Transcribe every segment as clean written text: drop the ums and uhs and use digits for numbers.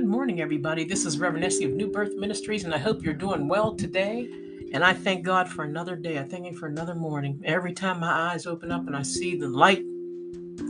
Good morning, everybody. This is RevEssie of New Birth Ministries, and I hope you're doing well today. And I thank God for another day. I thank Him for another morning. Every time my eyes open up and I see the light,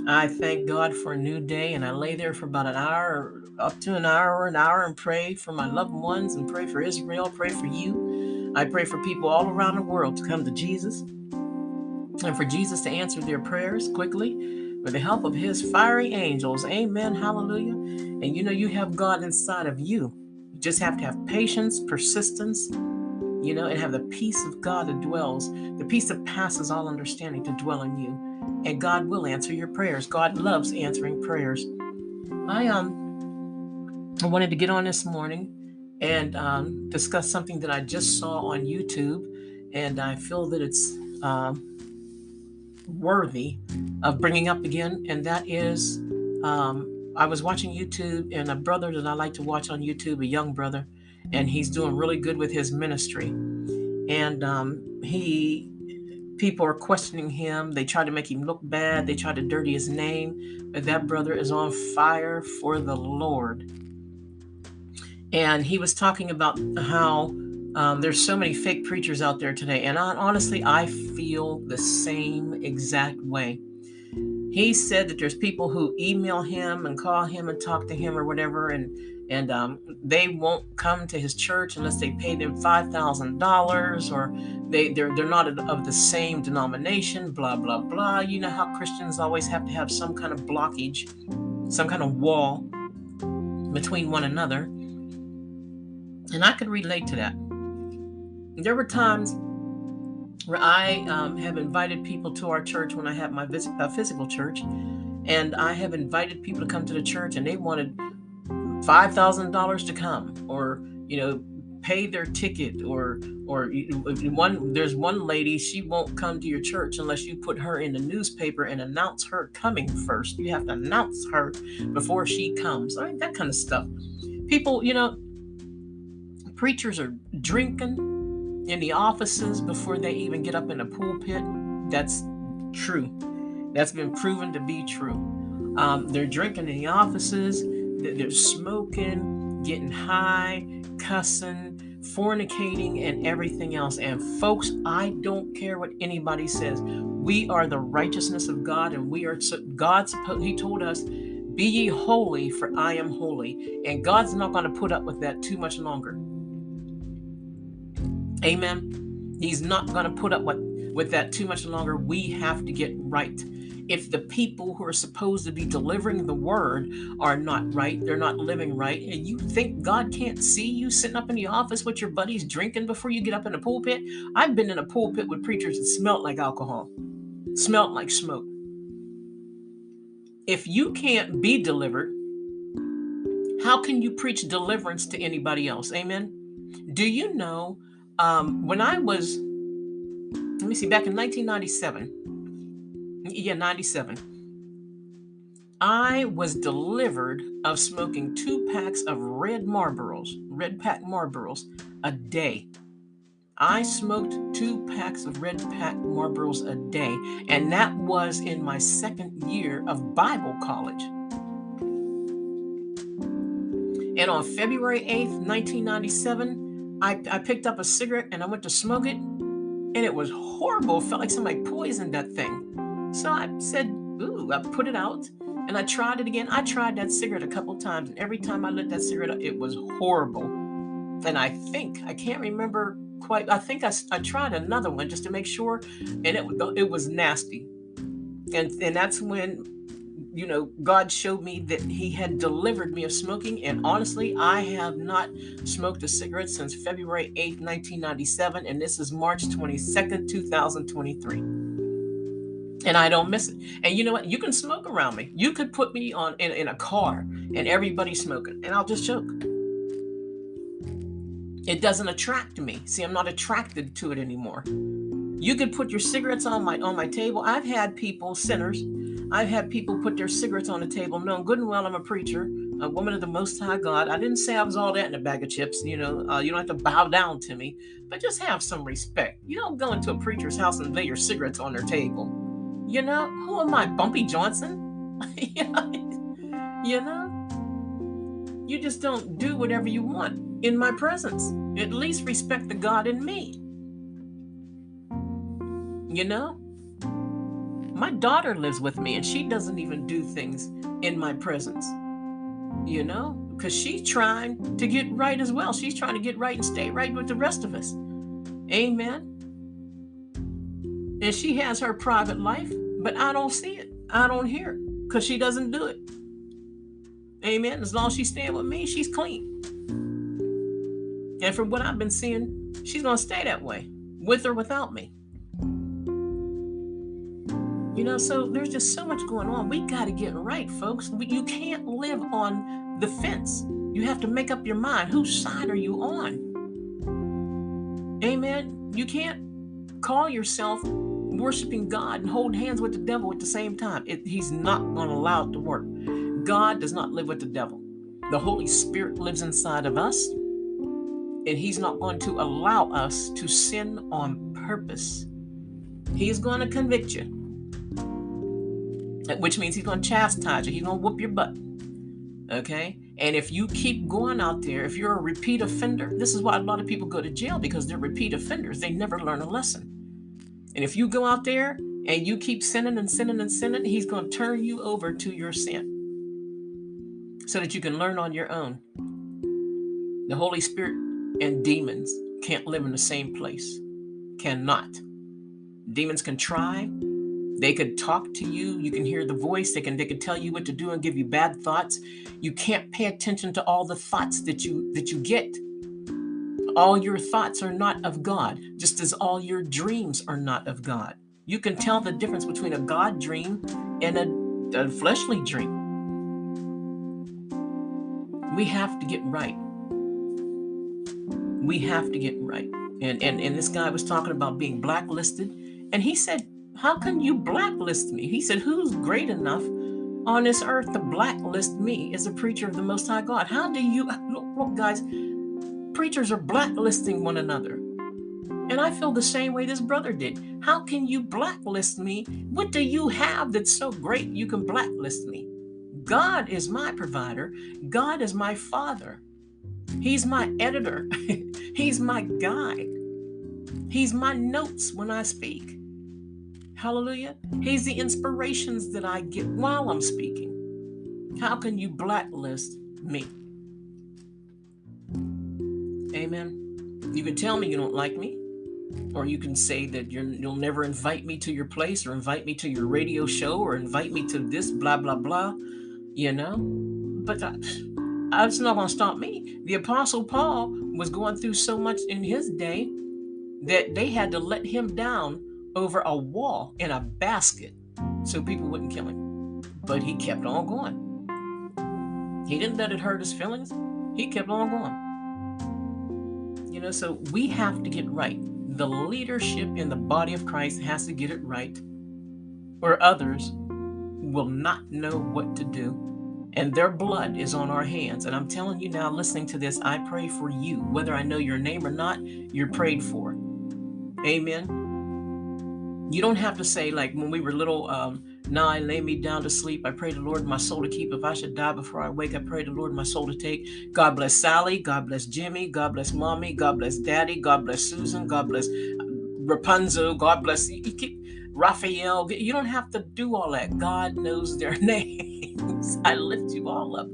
I thank God for a new day. And I lay there for about an hour, up to an hour, and pray for my loved ones and pray for Israel, pray for you. I pray for people all around the world to come to Jesus and for Jesus to answer their prayers quickly with the help of His fiery angels. Amen. Hallelujah. And you have God inside of you. You just have to have patience, persistence, and have the peace of God that dwells, the peace that passes all understanding to dwell in you. And God will answer your prayers. God loves answering prayers. I wanted to get on this morning and discuss something that I just saw on YouTube, and I feel that it's worthy of bringing up again, and that is I was watching YouTube, and a brother that I like to watch on YouTube, a young brother, and he's doing really good with his ministry. And people are questioning him. They try to make him look bad. They try to dirty his name. But that brother is on fire for the Lord. And he was talking about how there's so many fake preachers out there today. And honestly, I feel the same exact way. He said that there's people who email him and call him and talk to him or whatever, and they won't come to his church unless they pay them $5,000, or they're not of the same denomination, blah blah blah. You know how Christians always have to have some kind of blockage, some kind of wall between one another, and I could relate to that. There were times where I have invited people to our church when I have my physical church, and I have invited people to come to the church, and they wanted $5,000 to come, or pay their ticket, or there's one lady, she won't come to your church unless you put her in the newspaper and announce her coming first. You have to announce her before she comes. I mean, that kind of stuff. People, preachers are drinking in the offices before they even get up in the pulpit. That's true. That's been proven to be true. They're drinking in the offices. They're smoking, getting high, cussing, fornicating, and everything else. And folks, I don't care what anybody says. We are the righteousness of God, and we are He told us, "Be ye holy, for I am holy." And God's not going to put up with that too much longer. Amen. He's not going to put up with that too much longer. We have to get right. If the people who are supposed to be delivering the word are not right, they're not living right, and you think God can't see you sitting up in the office with your buddies drinking before you get up in the pulpit? I've been in a pulpit with preachers that smelled like alcohol, smelled like smoke. If you can't be delivered, how can you preach deliverance to anybody else? Amen. Do you know, when I was, back in 1997, 97, I was delivered of smoking 2 packs of red pack Marlboros a day. I smoked 2 packs of red pack Marlboros a day, and that was in my second year of Bible college. And on February 8th, 1997, I picked up a cigarette and I went to smoke it, and it was horrible. It felt like somebody poisoned that thing. So I said, ooh, I put it out, and I tried it again. I tried that cigarette a couple times, and every time I lit that cigarette up, it was horrible. And I can't remember quite, I think I tried another one just to make sure, and it was nasty. And that's when, God showed me that He had delivered me of smoking. And honestly, I have not smoked a cigarette since February 8th, 1997. And this is March 22nd, 2023. And I don't miss it. And you know what? You can smoke around me. You could put me in a car and everybody's smoking, and I'll just choke. It doesn't attract me. See, I'm not attracted to it anymore. You could put your cigarettes on my table. I've had people, sinners, I've had people put their cigarettes on the table, knowing good and well I'm a preacher, a woman of the Most High God. I didn't say I was all that in a bag of chips. You don't have to bow down to me, but just have some respect. You don't go into a preacher's house and lay your cigarettes on their table. Who am I, Bumpy Johnson? You just don't do whatever you want in my presence. At least respect the God in me. You know? My daughter lives with me and she doesn't even do things in my presence. You know? Because she's trying to get right as well. She's trying to get right and stay right with the rest of us. Amen. And she has her private life, but I don't see it. I don't hear it because she doesn't do it. Amen. As long as she's staying with me, she's clean. And from what I've been seeing, she's going to stay that way, with or without me. You know, so there's just so much going on. We got to get right, folks. You can't live on the fence. You have to make up your mind. Whose side are you on? Amen. You can't call yourself worshiping God and hold hands with the devil at the same time. He's not going to allow it to work. God does not live with the devil. The Holy Spirit lives inside of us, and he's not going to allow us to sin on purpose. He's going to convict you, which means he's going to chastise you. He's going to whoop your butt. Okay? And if you keep going out there, if you're a repeat offender, this is why a lot of people go to jail, because they're repeat offenders. They never learn a lesson. And if you go out there and you keep sinning and sinning and sinning, he's going to turn you over to your sin so that you can learn on your own. The Holy Spirit and demons can't live in the same place. Cannot. Demons can try. They could talk to you. You can hear the voice. They can tell you what to do and give you bad thoughts. You can't pay attention to all the thoughts that you get. All your thoughts are not of God, just as all your dreams are not of God. You can tell the difference between a God dream and a fleshly dream. We have to get right. We have to get right. And this guy was talking about being blacklisted. And he said, how can you blacklist me? He said, who's great enough on this earth to blacklist me as a preacher of the Most High God? How do you, look guys, preachers are blacklisting one another. And I feel the same way this brother did. How can you blacklist me? What do you have that's so great you can blacklist me? God is my provider. God is my father. He's my editor. He's my guide. He's my notes when I speak. Hallelujah. He's the inspirations that I get while I'm speaking. How can you blacklist me? Amen. You can tell me you don't like me, or you can say that you'll never invite me to your place, or invite me to your radio show, or invite me to this blah blah blah, you know. But that's not going to stop me. The Apostle Paul was going through so much in his day that they had to let him down over a wall in a basket so people wouldn't kill him. But he kept on going. He didn't let it hurt his feelings. He kept on going. You know, so we have to get right. The leadership in the body of Christ has to get it right, or others will not know what to do. And their blood is on our hands. And I'm telling you now, listening to this, I pray for you. Whether I know your name or not, you're prayed for. Amen. You don't have to say, like when we were little, now I lay me down to sleep. I pray the Lord my soul to keep. If I should die before I wake, I pray the Lord my soul to take. God bless Sally. God bless Jimmy. God bless Mommy. God bless Daddy. God bless Susan. God bless Rapunzel. God bless Raphael. You don't have to do all that. God knows their names. I lift you all up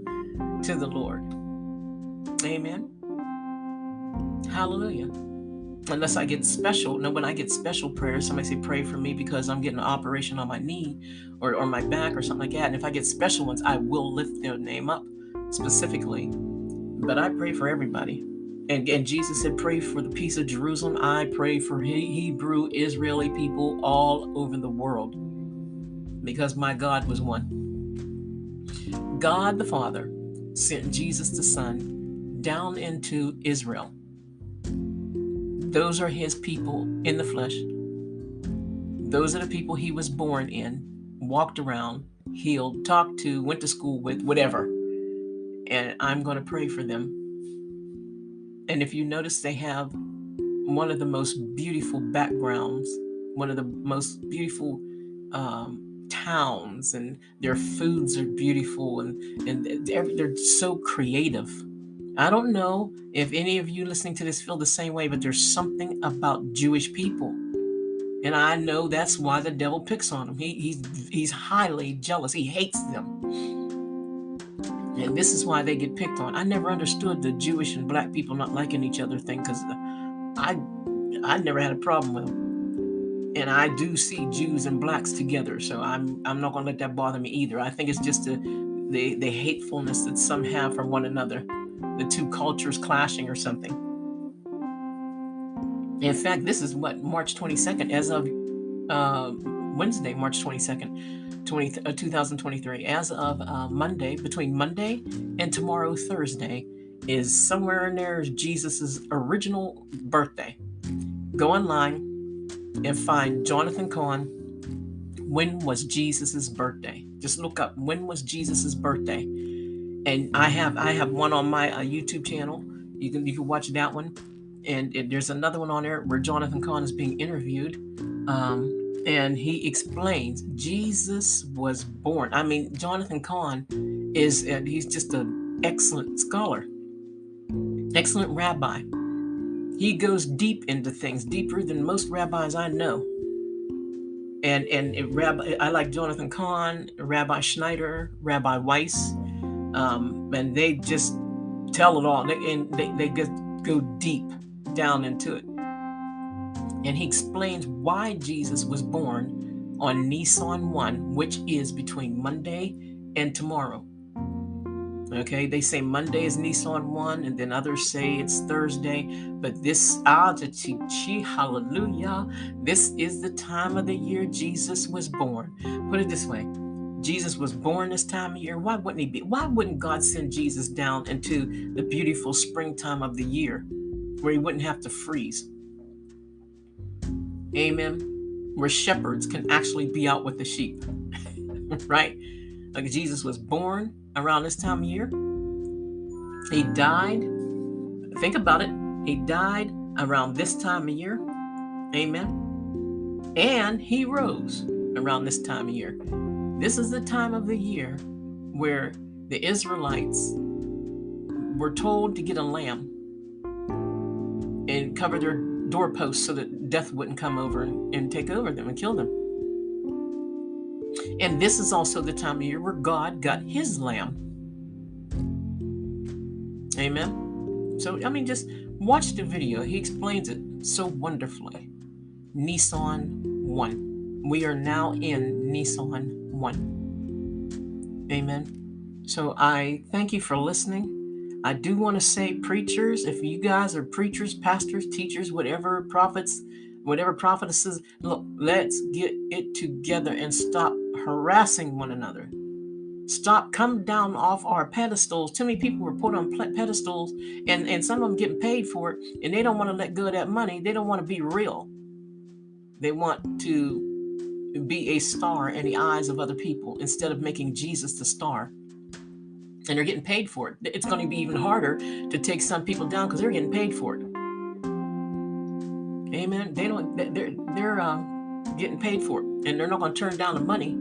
to the Lord. Amen. Hallelujah. Unless I get special. No, when I get special prayers, somebody say, pray for me because I'm getting an operation on my knee or my back or something like that. And if I get special ones, I will lift their name up specifically. But I pray for everybody. And Jesus said, pray for the peace of Jerusalem. I pray for Hebrew, Israeli people all over the world, because my God was one. God the Father sent Jesus the Son down into Israel. Those are his people in the flesh. Those are the people he was born in, walked around, healed, talked to, went to school with, whatever. And I'm going to pray for them. And if you notice, they have one of the most beautiful backgrounds, one of the most beautiful towns, and their foods are beautiful, and they're so creative. I don't know if any of you listening to this feel the same way, but there's something about Jewish people. And I know that's why the devil picks on them. He's highly jealous. He hates them. And this is why they get picked on. I never understood the Jewish and black people not liking each other thing, because I never had a problem with them. And I do see Jews and blacks together, so I'm not going to let that bother me either. I think it's just the hatefulness that some have for one another, the two cultures clashing or something. In fact, this is what, March 22nd, as of Wednesday, March 22nd, 2023. As of Monday, between Monday and tomorrow, Thursday, is somewhere in there is Jesus's original birthday. Go online and find Jonathan Cahn. When was Jesus's birthday? Just look up when was Jesus's birthday, and I have one on my YouTube channel. You can watch that one, and there's another one on there where Jonathan Cahn is being interviewed, and he explains Jesus was born. I mean, Jonathan Cahn he's just an excellent scholar, excellent rabbi. He goes deep into things, deeper than most rabbis I know. And I like Jonathan Cahn, Rabbi Schneider, Rabbi Weiss, and they just tell it all. They just go deep down into it. And he explains why Jesus was born on Nisan 1, which is between Monday and tomorrow. Okay, they say Monday is Nisan 1, and then others say it's Thursday. But this, hallelujah, this is the time of the year Jesus was born. Put it this way, Jesus was born this time of year. Why wouldn't he be? Why wouldn't God send Jesus down into the beautiful springtime of the year where he wouldn't have to freeze? Amen. Where shepherds can actually be out with the sheep, right? Like Jesus was born around this time of year. He died. Think about it. He died around this time of year. Amen. And he rose around this time of year. This is the time of the year where the Israelites were told to get a lamb and cover their doorposts so that death wouldn't come over and take over them and kill them. And this is also the time of year where God got his lamb. Amen. So, I mean, just watch the video. He explains it so wonderfully. Nisan 1. We are now in Nisan 1. Amen. So I thank you for listening. I do want to say, preachers, if you guys are preachers, pastors, teachers, whatever, prophets, whatever prophetesses, look, let's get it together and stop harassing one another. Stop, come down off our pedestals. Too many people were put on pedestals, and some of them getting paid for it, and they don't want to let go of that money. They don't want to be real. They want to be a star in the eyes of other people instead of making Jesus the star. And they're getting paid for it. It's going to be even harder to take some people down because they're getting paid for it. Amen. They're getting paid for it, and they're not going to turn down the money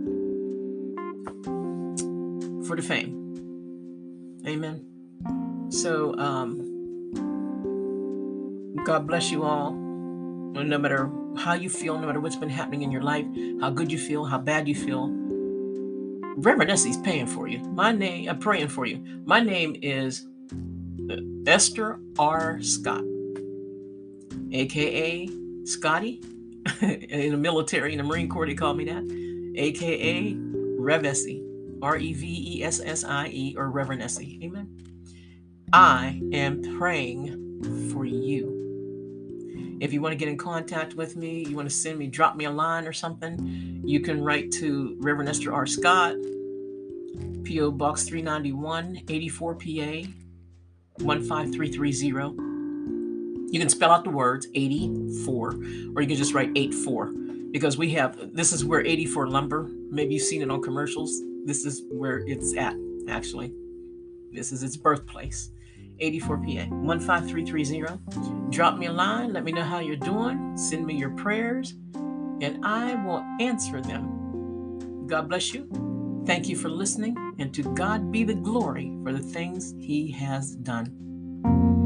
for the fame. Amen. So God bless you all. No matter how you feel, no matter what's been happening in your life, how good you feel, how bad you feel, RevEssie's paying for you. I'm praying for you. My name is EstherRScott, aka Scotty. In the military, in the Marine Corps, they call me that, aka RevEssie, RevEssie, or Reverend Essie. Amen. I am praying for you. If you want to get in contact with me, you want to drop me a line or something, you can write to Reverend EstherRScott, P.O. Box 391, 84 PA, 15330. You can spell out the words 84, or you can just write 84, because this is where 84 lumber, maybe you've seen it on commercials. This is where it's at, actually. This is its birthplace. 84 PA, 15330. Drop me a line. Let me know how you're doing. Send me your prayers, and I will answer them. God bless you. Thank you for listening, and to God be the glory for the things he has done.